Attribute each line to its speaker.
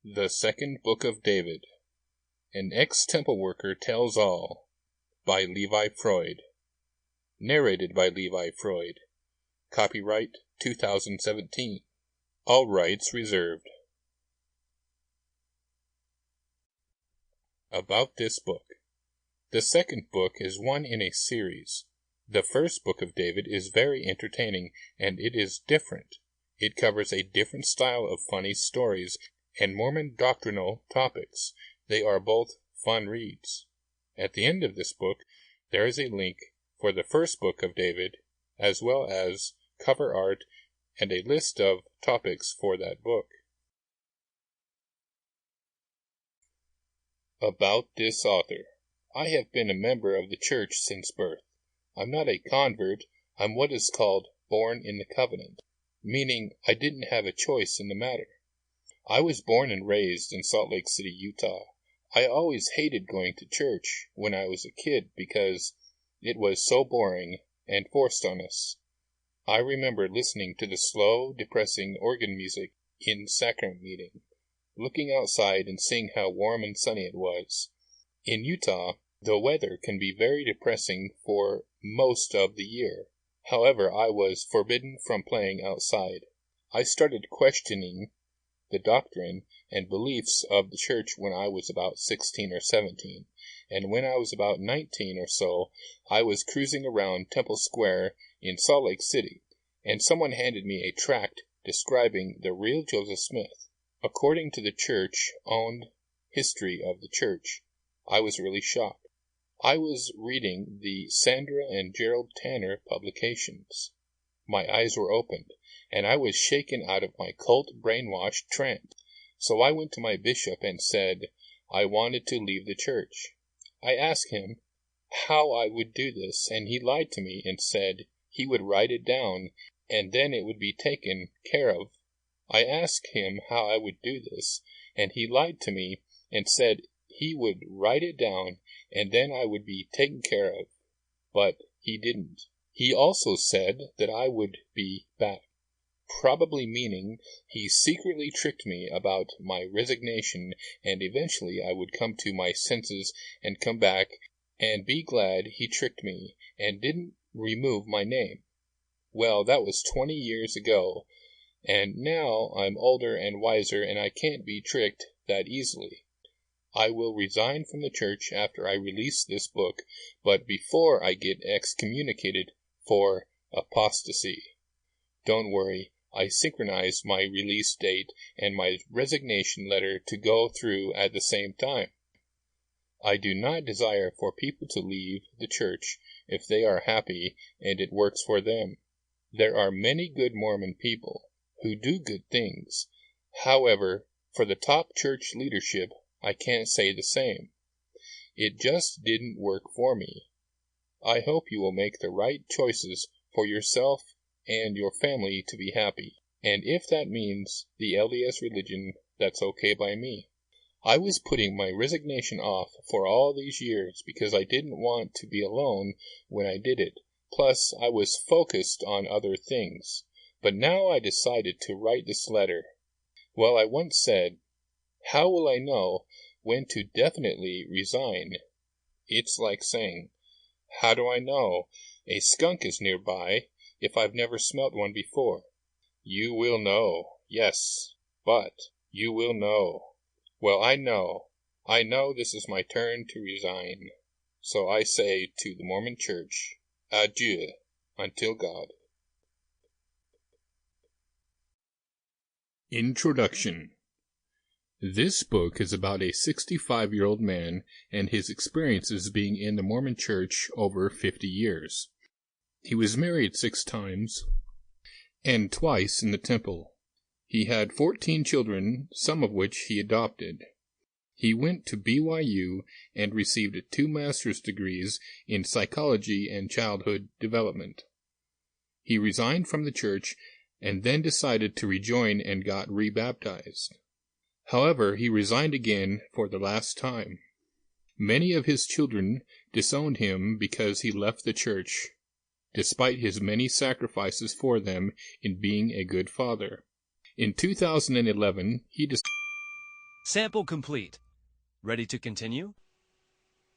Speaker 1: The Second Book of David. An Ex-Temple Worker Tells All, by Levi Freud. Narrated by Levi Freud. Copyright 2017. All rights reserved. About this book. The second book is one in a series. The first book of David is very entertaining, and it is different. It covers a different style of funny stories and Mormon doctrinal topics. They are both fun reads. At the end of this book, there is a link for the first book of David, as well as cover art and a list of topics for that book. About this author. I have been a member of the church since birth. I'm not a convert, I'm what is called born in the covenant, meaning I didn't have a choice in the matter. I was born and raised in Salt Lake City, Utah. I always hated going to church when I was a kid because it was so boring and forced on us. I remember listening to the slow, depressing organ music in sacrament meeting, looking outside and seeing how warm and sunny it was. In Utah, the weather can be very depressing for most of the year. However, I was forbidden from playing outside. I started questioning the doctrine and beliefs of the church when I was about 16 or 17, and when I was about 19 or so, I was cruising around Temple Square in Salt Lake City, and someone handed me a tract describing the real Joseph Smith. According to the church-owned history of the church, I was really shocked. I was reading the Sandra and Gerald Tanner publications. My eyes were opened, and I was shaken out of my cult brainwashed trance. So I went to my bishop and said I wanted to leave the church. I asked him how I would do this, and he lied to me and said he would write it down, and then it would be taken care of. I asked him how I would do this, and he lied to me and said he would write it down, and then I would be taken care of. But he didn't. He also said that I would be back, probably meaning he secretly tricked me about my resignation, and eventually I would come to my senses and come back and be glad he tricked me and didn't remove my name. Well, that was 20 years ago, and now I'm older and wiser, and I can't be tricked that easily. I will resign from the church after I release this book, but before I get excommunicated for apostasy. Don't worry, I synchronized my release date and my resignation letter to go through at the same time. I do not desire for people to leave the church if they are happy and it works for them. There are many good Mormon people who do good things. However, for the top church leadership, I can't say the same. It just didn't work for me. I hope you will make the right choices for yourself and your family to be happy. And if that means the LDS religion, that's okay by me. I was putting my resignation off for all these years because I didn't want to be alone when I did it. Plus, I was focused on other things. But now I decided to write this letter. Well, I once said, how will I know when to definitely resign? It's like saying, how do I know a skunk is nearby if I've never smelt one before? You will know, yes, but you will know. Well, I know this is my turn to resign. So I say to the Mormon Church, adieu, until God. Introduction. This book is about a 65-year-old man and his experiences being in the Mormon Church over 50 years. He was married 6 times, and twice in the temple. He had 14 children, some of which he adopted. He went to BYU and received 2 master's degrees in psychology and childhood development. He resigned from the church and then decided to rejoin and got rebaptized. However, he resigned again for the last time. Many of his children disowned him because he left the church, despite his many sacrifices for them in being a good father. In 2011, he decided
Speaker 2: Sample complete. Ready to continue?